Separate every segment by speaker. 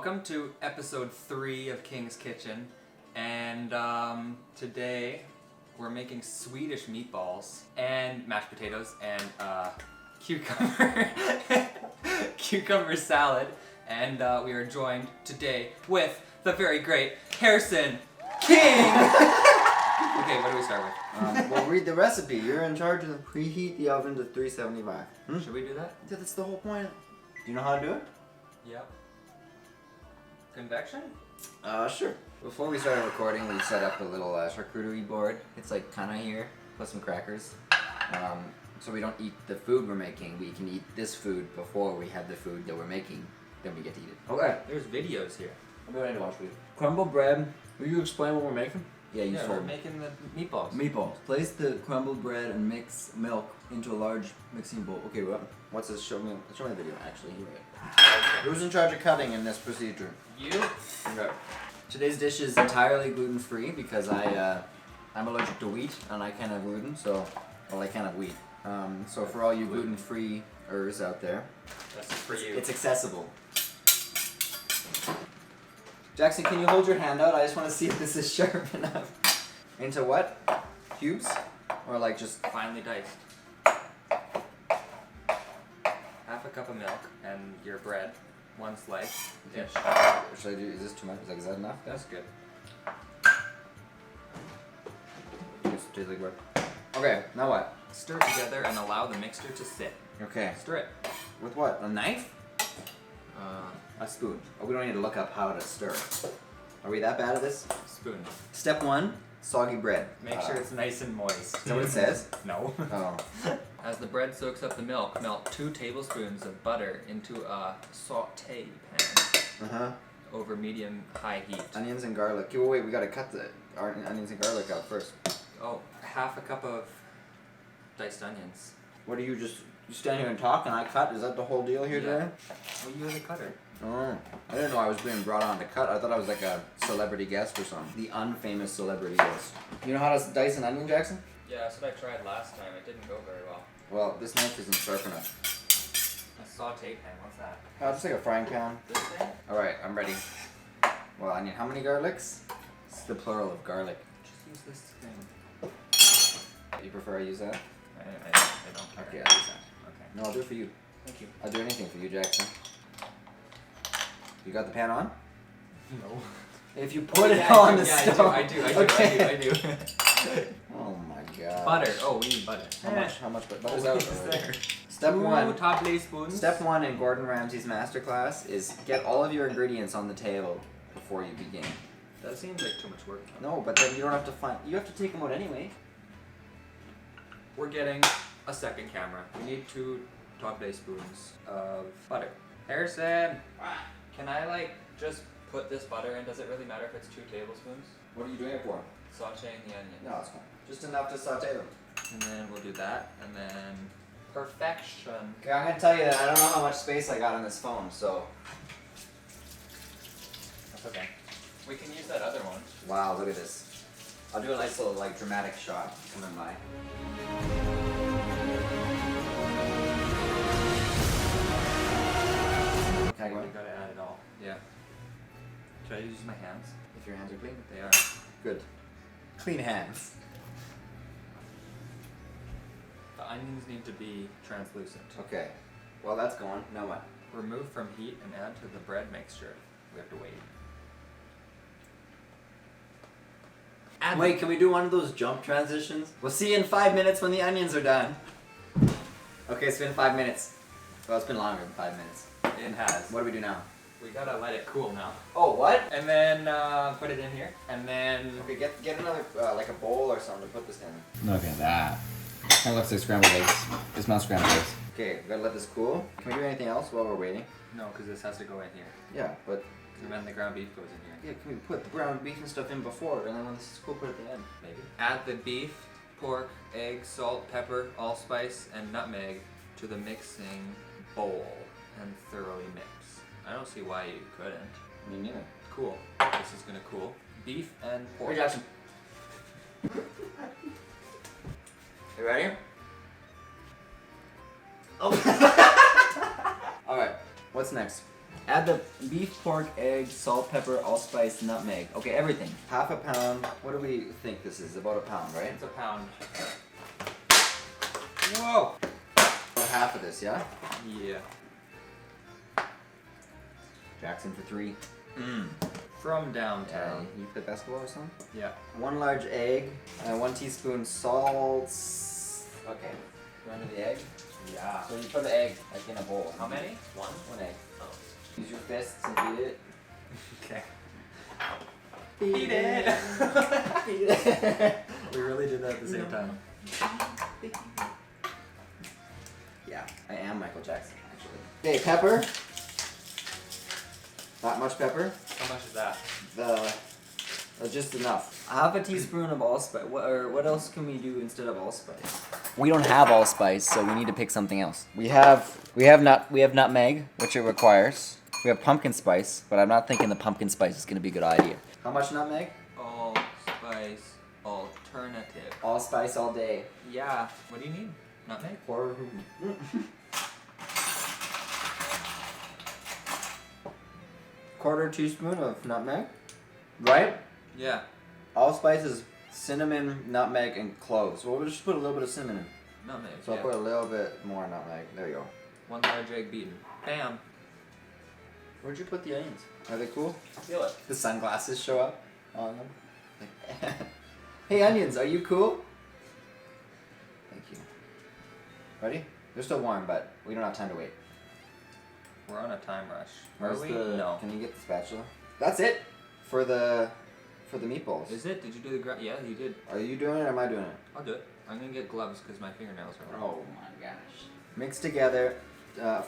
Speaker 1: Welcome to episode 3 of King's Kitchen, and today we're making Swedish meatballs and mashed potatoes and cucumber salad, and we are joined today with the very great Harrison King! Okay, what do we start with?
Speaker 2: Well, read the recipe. You're in charge of preheat the oven to 375.
Speaker 1: Should we do that?
Speaker 2: Yeah, that's the whole point. Do you know how to do it?
Speaker 1: Yep. Convection?
Speaker 2: Sure. Before we started recording, we set up a little charcuterie board. It's like kind of here, plus some crackers. So we don't eat the food we're making. We can eat this food before we have the food that we're making. Then we get to eat it.
Speaker 1: Okay. There's videos here.
Speaker 2: I'm going to watch for you.
Speaker 3: Crumbled bread. Will you explain what we're making?
Speaker 2: Yeah, you
Speaker 1: Yeah,
Speaker 2: told
Speaker 1: we're
Speaker 2: me.
Speaker 1: making the meatballs.
Speaker 3: Meatballs. Place the crumbled bread and mix milk into a large mixing bowl. Okay, what?
Speaker 2: What's this? Show me the video, actually. You're right. Who's in charge of cutting in this procedure?
Speaker 1: You?
Speaker 2: Okay. Today's dish is entirely gluten-free because I'm allergic to wheat and I can't have gluten, so, well, I can't have wheat. So for all you gluten-free-ers out there,
Speaker 1: That's for you.
Speaker 2: it's accessible. Jackson, can you hold your hand out? I just want to see if this is sharp enough. Into what? Cubes? Or like just...
Speaker 1: Finely diced. Half a cup of milk and your bread. 1 slice. Dish.
Speaker 2: Should I do, is this too much? Is that enough?
Speaker 1: That's good.
Speaker 2: Tastes like what? Okay, now what?
Speaker 1: Stir together and allow the mixture to sit.
Speaker 2: Okay.
Speaker 1: Stir it.
Speaker 2: With what? A knife? A spoon. Oh, we don't need to look up how to stir. Are we that bad at this?
Speaker 1: Spoon.
Speaker 2: Step 1, soggy bread.
Speaker 1: Make sure it's nice and moist.
Speaker 2: Is that what it says?
Speaker 1: No.
Speaker 2: Oh.
Speaker 1: As the bread soaks up the milk, melt 2 tablespoons of butter into a saute pan
Speaker 2: Uh-huh.
Speaker 1: over medium-high heat.
Speaker 2: Onions and garlic. Okay, well, wait, we gotta cut the onions and garlic out first.
Speaker 1: Oh, half a cup of diced onions.
Speaker 2: What do you stand here and talk and I cut? Is that the whole deal here today?
Speaker 1: Well, you're the cutter.
Speaker 2: Oh. I didn't know I was being brought on to cut. I thought I was like a celebrity guest or something. The unfamous celebrity guest. You know how to dice an onion, Jackson?
Speaker 1: Yeah, that's what I tried last time. It didn't go very well.
Speaker 2: Well, this knife isn't sharp enough.
Speaker 1: A saute pan, what's that?
Speaker 2: Just like a frying pan.
Speaker 1: This thing?
Speaker 2: Alright, I'm ready. Well, onion. How many garlics? It's the plural of garlic.
Speaker 1: Just use this thing.
Speaker 2: You prefer I use that?
Speaker 1: I don't care.
Speaker 2: Okay, I'll use that.
Speaker 1: Okay.
Speaker 2: No, I'll do it for you.
Speaker 1: Thank you.
Speaker 2: I'll do anything for you, Jackson. You got the pan on?
Speaker 1: No.
Speaker 2: If you put it on the stove.
Speaker 1: I do.
Speaker 2: Okay.
Speaker 1: I do.
Speaker 2: Oh my god.
Speaker 1: Butter. Oh, we need butter.
Speaker 2: How much? How much? Butter's
Speaker 1: Oh,
Speaker 2: out
Speaker 1: it's
Speaker 2: already.
Speaker 1: there.
Speaker 2: Step
Speaker 1: 2
Speaker 2: 1.
Speaker 1: tablespoons.
Speaker 2: Step 1 in Gordon Ramsay's masterclass is get all of your ingredients on the table before you begin.
Speaker 1: That seems like too much work.
Speaker 2: No, but then you don't have to find. You have to take them out anyway.
Speaker 1: We're getting a second camera. We need 2 tablespoons of butter. Harrison, can I just put this butter in? Does it really matter if it's 2 tablespoons?
Speaker 2: What are you doing it for?
Speaker 1: Sauteing the onions.
Speaker 2: No, it's fine. Just enough to saute them.
Speaker 1: And then we'll do that, and then perfection.
Speaker 2: Okay, I'm gonna tell you that I don't know how much space I got on this phone, so.
Speaker 1: That's okay. We can use that other one.
Speaker 2: Wow, look at this. I'll do a nice little dramatic shot coming by. Can I go
Speaker 1: We
Speaker 2: in?
Speaker 1: gotta add it all. Yeah. Should I use my hands?
Speaker 2: If your hands are clean?
Speaker 1: They are.
Speaker 2: Good. Clean hands.
Speaker 1: The onions need to be translucent.
Speaker 2: Okay. Well, that's going. Now what?
Speaker 1: Remove from heat and add to the bread mixture. We have to wait.
Speaker 2: Wait, can we do one of those jump transitions? We'll see you in 5 minutes when the onions are done. Okay, it's been 5 minutes. Well, it's been longer than 5 minutes.
Speaker 1: It has.
Speaker 2: What do we do now?
Speaker 1: We gotta let it cool now.
Speaker 2: Oh, what?
Speaker 1: And then put it in here. And then
Speaker 2: Okay, get another, like a bowl or something to put this in.
Speaker 3: Look at that. Kind of looks like scrambled eggs. It smells scrambled eggs.
Speaker 2: Okay, we gotta let this cool. Can we do anything else while we're waiting?
Speaker 1: no, because this has to go in here.
Speaker 2: Yeah, but
Speaker 1: And then the ground beef goes in here.
Speaker 2: yeah, can we put the ground beef and stuff in before, and then when this is cool, put it at the end?
Speaker 1: Maybe. Add the beef, pork, egg, salt, pepper, allspice, and nutmeg to the mixing bowl and thoroughly mix. I don't see why you couldn't.
Speaker 2: Me neither.
Speaker 1: Cool. This is gonna cool. Beef and pork.
Speaker 2: Hey, Jackson. You ready? Oh. All right. What's next? Add the beef, pork, egg, salt, pepper, allspice, nutmeg. Okay, everything. Half a pound. What do we think this is? About a pound, right?
Speaker 1: It's a pound. Whoa!
Speaker 2: About half of this, yeah?
Speaker 1: Yeah.
Speaker 2: Jackson for 3.
Speaker 1: From downtown.
Speaker 2: You play basketball or something?
Speaker 1: Yeah.
Speaker 2: 1 large egg, and 1 teaspoon salt. Okay. You want to do the egg?
Speaker 1: Yeah.
Speaker 2: So you put the egg like in a bowl.
Speaker 1: How many? 1?
Speaker 2: 1 egg.
Speaker 1: Oh.
Speaker 2: Use your fists and beat it.
Speaker 1: Okay.
Speaker 2: Beat
Speaker 1: it.
Speaker 2: Beat it.
Speaker 1: We really did that at the same time.
Speaker 2: Yeah, I am Michael Jackson, actually. Okay, pepper. Not much pepper.
Speaker 1: How much is that?
Speaker 2: Just enough. Half a teaspoon of allspice. What else can we do instead of allspice? We don't have allspice, so we need to pick something else. We have nutmeg, which it requires. We have pumpkin spice, but I'm not thinking the pumpkin spice is gonna be a good idea. How much nutmeg?
Speaker 1: Allspice alternative.
Speaker 2: Allspice all day.
Speaker 1: Yeah. What do you need? Nutmeg?
Speaker 2: Or quarter teaspoon of nutmeg, right?
Speaker 1: Yeah.
Speaker 2: Allspice is cinnamon, nutmeg, and cloves. Well, we'll just put a little bit of cinnamon.
Speaker 1: Nutmeg.
Speaker 2: So I'll put a little bit more nutmeg. There you go.
Speaker 1: 1 large egg beaten. Bam.
Speaker 2: Where'd you put the onions? Are they cool?
Speaker 1: Feel it.
Speaker 2: The sunglasses show up on them. Like, hey, onions, are you cool? Thank you. Ready? They're still warm, but we don't have time to wait.
Speaker 1: We're on a time rush.
Speaker 2: Where's
Speaker 1: Are we?
Speaker 2: the?
Speaker 1: No.
Speaker 2: Can you get the spatula? That's it for the meatballs.
Speaker 1: Is it? Did you do the Yeah, you did.
Speaker 2: Are you doing it or am I doing it?
Speaker 1: I'll do it. I'm gonna get gloves because my fingernails are long.
Speaker 2: Oh my gosh. Mix together,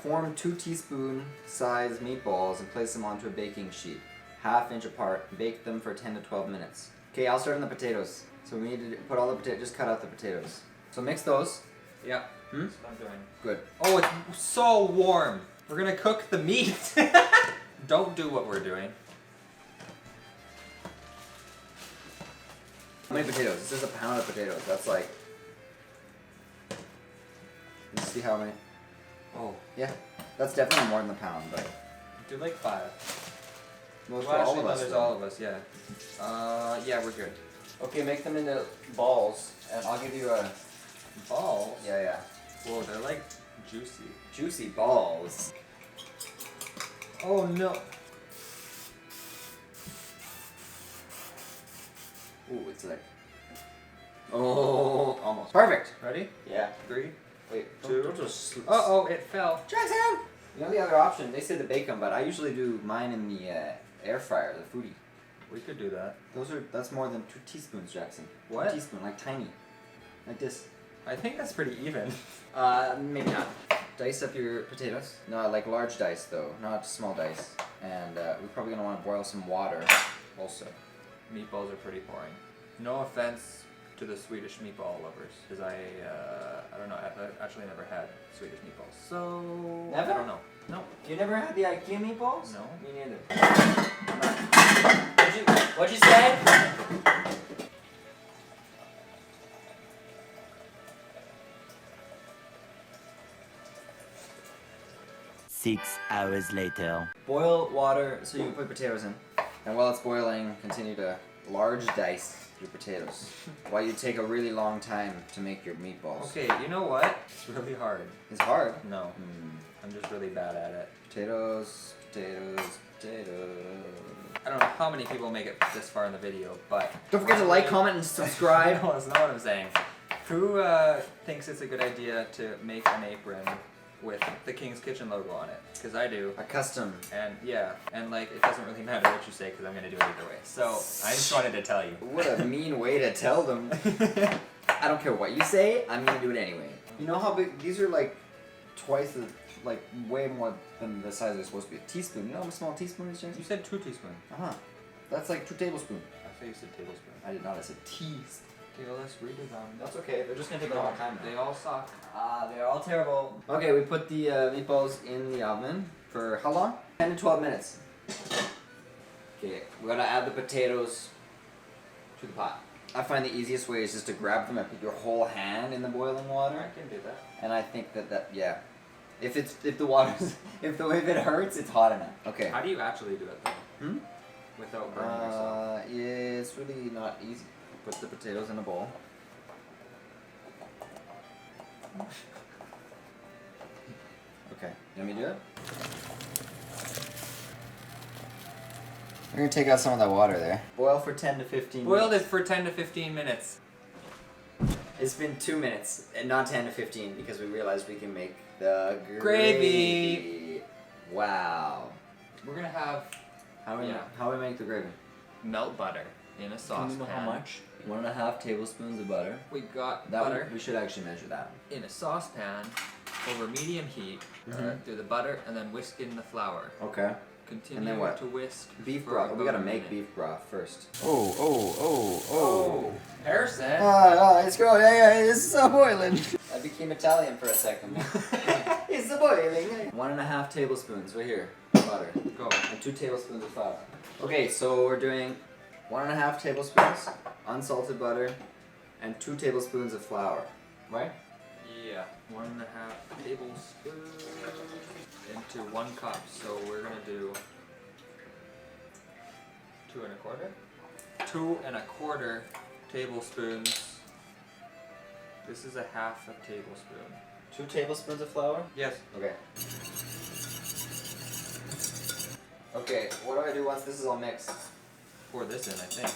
Speaker 2: form 2 teaspoon size meatballs and place them onto a baking sheet, 1/2 inch apart. Bake them for 10 to 12 minutes. Okay, I'll start on the potatoes. So we need to put all the potatoes, just cut out the potatoes. So mix those.
Speaker 1: Yeah.
Speaker 2: Hmm?
Speaker 1: That's what I'm doing.
Speaker 2: Good.
Speaker 1: Oh, it's so warm. We're gonna cook the meat. Don't do what we're doing.
Speaker 2: How many potatoes? This is a pound of potatoes. That's like. Let's see how many.
Speaker 1: Oh.
Speaker 2: Yeah, that's definitely more than a pound, but.
Speaker 1: Do like 5.
Speaker 2: Well,
Speaker 1: Well,
Speaker 2: for all
Speaker 1: actually,
Speaker 2: of
Speaker 1: no,
Speaker 2: us.
Speaker 1: there's
Speaker 2: then.
Speaker 1: all of us, yeah. Yeah, we're good.
Speaker 2: Okay, make them into balls, and I'll give you a.
Speaker 1: Balls?
Speaker 2: Yeah.
Speaker 1: Whoa, they're like juicy.
Speaker 2: Juicy balls.
Speaker 1: Oh no.
Speaker 2: Ooh, it's like. Oh, almost. Perfect.
Speaker 1: Ready?
Speaker 2: Yeah.
Speaker 1: 3.
Speaker 2: Wait,
Speaker 1: Two.
Speaker 2: don't just.
Speaker 1: Oh, it fell.
Speaker 2: Jackson! You know the other option? They said to bake them, but I usually do mine in the air fryer, the foodie.
Speaker 1: We could do that.
Speaker 2: That's more than 2 teaspoons, Jackson.
Speaker 1: What?
Speaker 2: 1 teaspoon, like tiny. Like this.
Speaker 1: I think that's pretty even.
Speaker 2: Maybe not. Dice up your potatoes. No, like large dice though, not small dice. And we're probably gonna want to boil some water also.
Speaker 1: Meatballs are pretty boring. No offense to the Swedish meatball lovers, because I don't know, I've actually never had Swedish meatballs. So
Speaker 2: Never?
Speaker 1: I don't know. No.
Speaker 2: You never had the IKEA meatballs?
Speaker 1: No.
Speaker 2: Me neither. What'd you say?
Speaker 4: 6 hours later.
Speaker 2: Boil water so you can put potatoes in. And while it's boiling, continue to large dice your potatoes. While you take a really long time to make your meatballs.
Speaker 1: Okay, you know what? It's really hard.
Speaker 2: It's hard.
Speaker 1: No. I'm just really bad at it.
Speaker 2: Potatoes, potatoes, potatoes.
Speaker 1: I don't know how many people make it this far in the video, but...
Speaker 2: Don't forget to like, comment, and subscribe.
Speaker 1: No, that's not what I'm saying. Who thinks it's a good idea to make an apron with the King's Kitchen logo on it? Because I do.
Speaker 2: A custom.
Speaker 1: And yeah, and like it doesn't really matter what you say because I'm gonna do it either way. So I just wanted to tell you.
Speaker 2: What a mean way to tell them. I don't care what you say, I'm gonna do it anyway. You know how big, these are like twice the, like way more than the size they're supposed to be. A teaspoon, you know how a small teaspoon is, James?
Speaker 1: You said 2 teaspoons.
Speaker 2: Uh-huh. That's like 2 tablespoons.
Speaker 1: I thought you said tablespoon.
Speaker 2: I did not, I said teaspoon.
Speaker 1: Okay, let's redo them.
Speaker 2: That's okay, they're just gonna take a long time.
Speaker 1: They all suck.
Speaker 2: They're all terrible. Okay, we put the meatballs in the oven for how long? 10 to 12 minutes. Okay, we're gonna add the potatoes to the pot. I find the easiest way is just to grab them and put your whole hand in the boiling water.
Speaker 1: I can do that.
Speaker 2: And I think that, yeah. If the water's if it hurts, it's hot enough. Okay.
Speaker 1: How do you actually do it though? Without burning yourself?
Speaker 2: Yeah, it's really not easy. Put the potatoes in a bowl. Okay, let me do it. We're gonna take out some of that water there. Boil for 10 to 15
Speaker 1: Boiled
Speaker 2: minutes.
Speaker 1: it for 10 to 15 minutes.
Speaker 2: It's been 2 minutes, and not 10 to 15, because we realized we can make the
Speaker 1: Gravy.
Speaker 2: Wow.
Speaker 1: We're gonna have
Speaker 2: How we make the gravy?
Speaker 1: melt butter in a saucepan.
Speaker 2: How much? 1.5 tablespoons of butter.
Speaker 1: We got
Speaker 2: That
Speaker 1: butter
Speaker 2: we should actually measure that.
Speaker 1: in a saucepan over medium heat. Through the butter and then whisk in the flour.
Speaker 2: Okay.
Speaker 1: Continue
Speaker 2: And then what?
Speaker 1: to whisk.
Speaker 2: Beef
Speaker 1: for
Speaker 2: broth. We
Speaker 1: about
Speaker 2: gotta
Speaker 1: a
Speaker 2: make
Speaker 1: minute.
Speaker 2: beef broth first.
Speaker 1: Oh, Harrison.
Speaker 2: It's going. It's boiling. I became Italian for a second. It's boiling. 1.5 tablespoons right here. Butter.
Speaker 1: Go.
Speaker 2: And 2 tablespoons of flour. Okay, so we're doing 1.5 tablespoons unsalted butter and 2 tablespoons of flour. Right?
Speaker 1: Yeah. 1.5 tablespoons into 1 cup. So we're gonna do 2 1/4 tablespoons. This is 1/2 tablespoon.
Speaker 2: 2 tablespoons of flour?
Speaker 1: Yes.
Speaker 2: Okay. Okay, what do I do once this is all mixed?
Speaker 1: Pour this in, I think.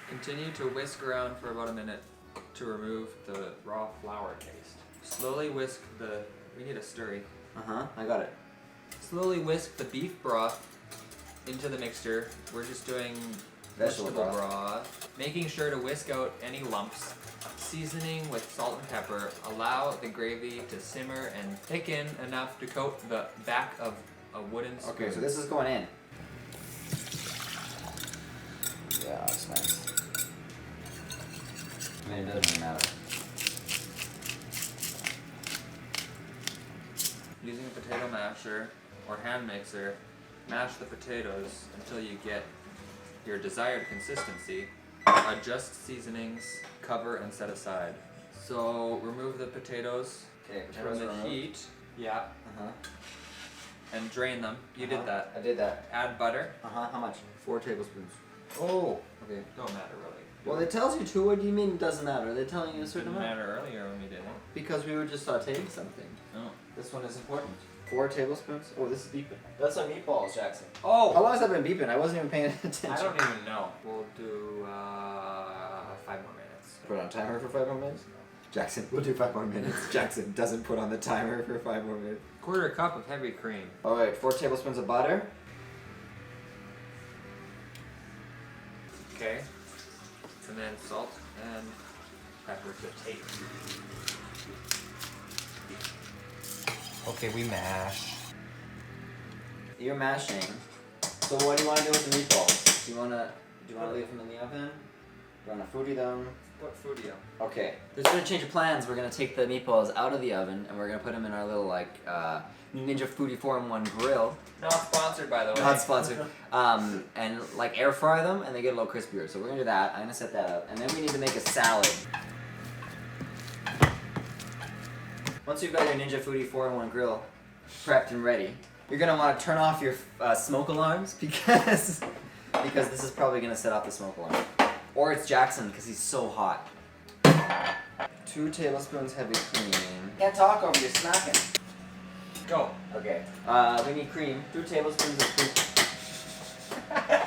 Speaker 1: Continue to whisk around for about a minute to remove the raw flour taste. Slowly whisk we need a stirry.
Speaker 2: I got it.
Speaker 1: Slowly whisk the beef broth into the mixture. We're just doing vegetable broth. Making sure to whisk out any lumps. Seasoning with salt and pepper. Allow the gravy to simmer and thicken enough to coat the back of a wooden spoon.
Speaker 2: Okay, so this is going in. Yeah, that's nice. I mean, it doesn't really matter.
Speaker 1: Using a potato masher or hand mixer, mash the potatoes until you get your desired consistency. Adjust seasonings, cover and set aside. So remove the potatoes
Speaker 2: Okay,
Speaker 1: from the heat. Yeah. And drain them. You did that.
Speaker 2: I did that.
Speaker 1: Add butter.
Speaker 2: How much?
Speaker 1: 4 tablespoons.
Speaker 2: Oh, okay.
Speaker 1: Don't matter really.
Speaker 2: Well, it tells you to. What do you mean it doesn't matter? They're telling you a certain
Speaker 1: Didn't
Speaker 2: amount.
Speaker 1: matter earlier when we did it.
Speaker 2: Because we were just sauteing something.
Speaker 1: Oh.
Speaker 2: This one is important. 4 tablespoons? Oh, this is beeping. That's on meatballs, Jackson.
Speaker 1: Oh!
Speaker 2: How long has that been beeping? I wasn't even paying attention.
Speaker 1: I don't even know. We'll do 5 more minutes.
Speaker 2: Put on timer for 5 more minutes? Jackson, we'll do 5 more minutes. Jackson doesn't put on the timer for 5 more minutes.
Speaker 1: 1/4 cup of heavy cream.
Speaker 2: Alright, 4 tablespoons of butter.
Speaker 1: Okay. And then salt and pepper to taste. Okay, we mash.
Speaker 2: You're mashing. So what do you want to do with the meatballs? Do you want to leave them in the oven? Do you want to foodie them?
Speaker 1: What foodie?
Speaker 2: Okay. There's been a change of plans. We're going to take the meatballs out of the oven and we're going to put them in our little Ninja Foodie 4-in-1 grill.
Speaker 1: Not sponsored, by the way.
Speaker 2: Not sponsored. And air fry them and they get a little crispier. So we're going to do that. I'm going to set that up. And then we need to make a salad. Once you've got your Ninja Foodie 4-in-1 grill prepped and ready, you're going to want to turn off your smoke alarms because this is probably going to set off the smoke alarm. Or it's Jackson because he's so hot. 2 tablespoons heavy cream. Can't talk over you snacking.
Speaker 1: Go.
Speaker 2: Okay. We need cream. 2 tablespoons of cream.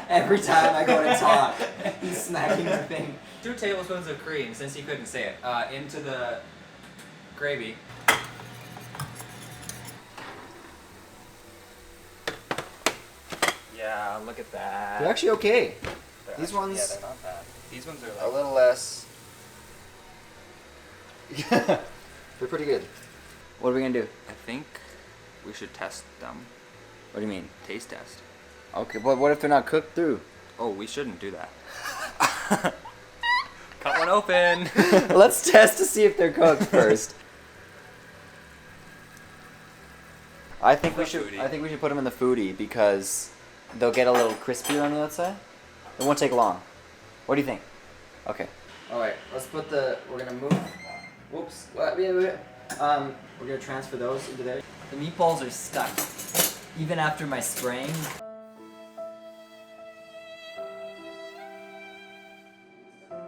Speaker 2: Every time I go to talk, he's snacking the thing.
Speaker 1: 2 tablespoons of cream, since he couldn't say it, into the gravy. Yeah, look at that.
Speaker 2: They're actually okay.
Speaker 1: These ones. Yeah, they're not bad. These ones are like
Speaker 2: A little less. They're pretty good. What are we gonna do?
Speaker 1: I think we should test them.
Speaker 2: What do you mean?
Speaker 1: Taste test.
Speaker 2: Okay, but what if they're not cooked through?
Speaker 1: Oh, we shouldn't do that. Cut one open.
Speaker 2: Let's test to see if they're cooked first. I think we should put them in the foodie because they'll get a little crispier on the outside. It won't take long. What do you think? Okay. All right. Let's we're gonna move. Whoops. Wait. We're gonna transfer those into there. The meatballs are stuck. Even after my spraying. There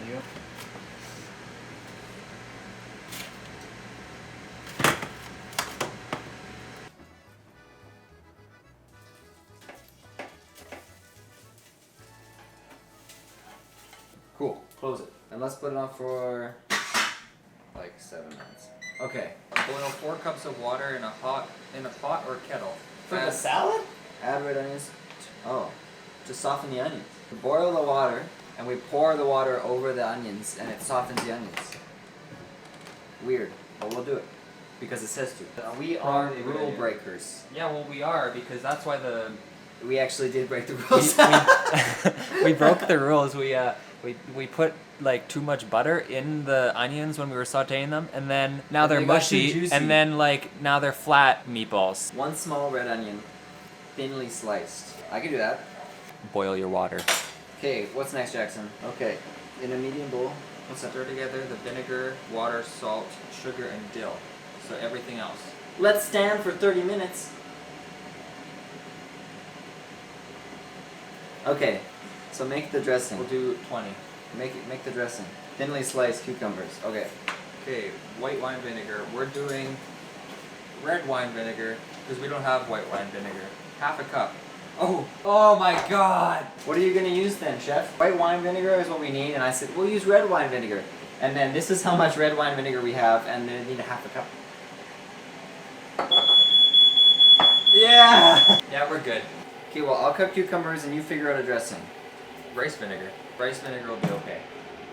Speaker 2: you go. Cool. Close it. And let's put it on for like 7 minutes. Okay.
Speaker 1: Boil 4 cups of water in a pot or kettle.
Speaker 2: For the
Speaker 1: Add-
Speaker 2: salad? Add red onions. Oh, to soften the onions. We boil the water and we pour the water over the onions and it softens the onions. Weird, but we'll do it because it says to. We are
Speaker 1: Probably a good
Speaker 2: rule
Speaker 1: idea.
Speaker 2: breakers.
Speaker 1: Yeah, well, we are because that's why the
Speaker 2: We actually did break the rules.
Speaker 1: we broke the rules. We put like too much butter in the onions when we were sautéing them, and then now
Speaker 2: And
Speaker 1: they're
Speaker 2: they got too
Speaker 1: mushy,
Speaker 2: juicy.
Speaker 1: and then like now they're flat meatballs.
Speaker 2: 1 small red onion, thinly sliced. I can do that.
Speaker 1: Boil your water.
Speaker 2: Okay, what's next, Jackson? Okay, in a medium bowl.
Speaker 1: Let's stir together the vinegar, water, salt, sugar, and dill. So everything else.
Speaker 2: Let's stand for 30 minutes. Okay, so make the dressing.
Speaker 1: We'll do 20.
Speaker 2: Make the dressing. Thinly sliced cucumbers. Okay.
Speaker 1: Okay, white wine vinegar. We're doing red wine vinegar because we don't have white wine vinegar. Half a cup. Oh my God!
Speaker 2: What are you gonna use then, chef? White wine vinegar is what we need, and I said we'll use red wine vinegar. And then this is how much red wine vinegar we have, and then we need a half a cup. Yeah.
Speaker 1: Yeah, we're good.
Speaker 2: Okay, well I'll cut cucumbers and you figure out a dressing.
Speaker 1: Rice vinegar. Rice vinegar will be okay.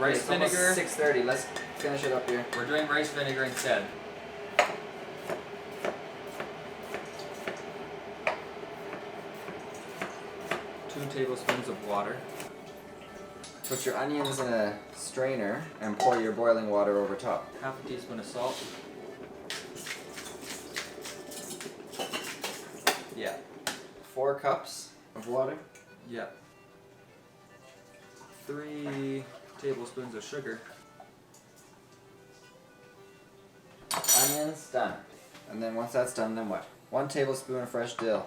Speaker 1: Rice
Speaker 2: It's almost
Speaker 1: vinegar.
Speaker 2: 6:30. Let's finish it up here.
Speaker 1: We're doing rice vinegar instead. Two tablespoons of water.
Speaker 2: Put your onions in a strainer and pour your boiling water over top.
Speaker 1: Half a teaspoon of salt. Yeah.
Speaker 2: 4 cups of water.
Speaker 1: Yeah. 3 tablespoons of sugar.
Speaker 2: Onions, done. And then once that's done, then what? 1 tablespoon of fresh dill.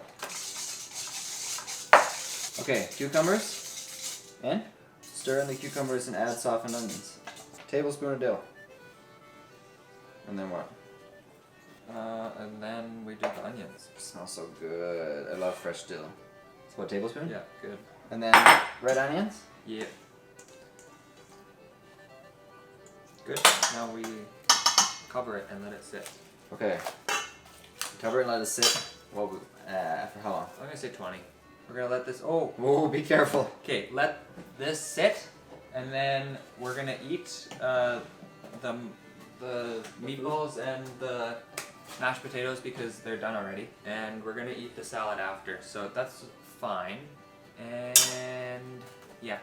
Speaker 2: Okay, cucumbers. In. Stir in the cucumbers and add softened onions. Tablespoon of dill. And then what?
Speaker 1: And then we do the onions.
Speaker 2: Smells so good. I love fresh dill. So what, tablespoon?
Speaker 1: Yeah, good.
Speaker 2: And then red onions.
Speaker 1: Yeah. Good. Now we cover it and let it sit.
Speaker 2: Okay. Cover it and let it sit. For how long?
Speaker 1: I'm gonna say 20. We're gonna let this. Oh.
Speaker 2: Whoa, be careful.
Speaker 1: Okay, let this sit, and then we're gonna eat the meatballs and the mashed potatoes because they're done already, and we're gonna eat the salad after. So that's fine, and yeah,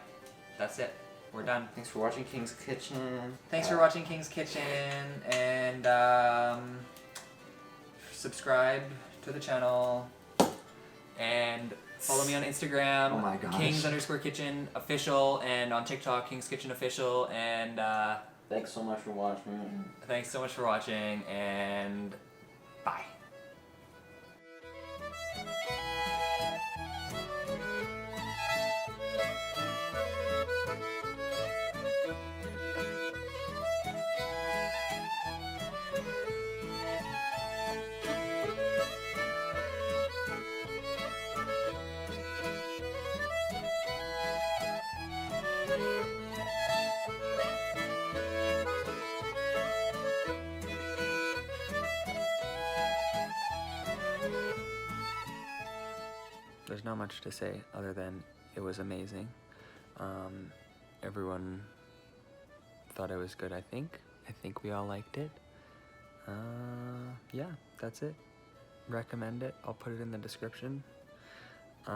Speaker 1: that's it. We're done.
Speaker 2: Thanks for watching King's Kitchen.
Speaker 1: Thanks for watching King's Kitchen, and subscribe to the channel, and follow me on Instagram,
Speaker 2: Oh my gosh.
Speaker 1: Kings_Kitchen official, and on TikTok, King's Kitchen official, and
Speaker 2: Thanks so much for watching.
Speaker 1: thanks so much for watching, and bye. There's not much to say other than it was amazing. Everyone thought it was good, I think. I think we all liked it. Yeah, that's it. Recommend it. I'll put it in the description. That's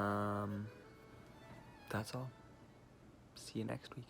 Speaker 1: all. See you next week.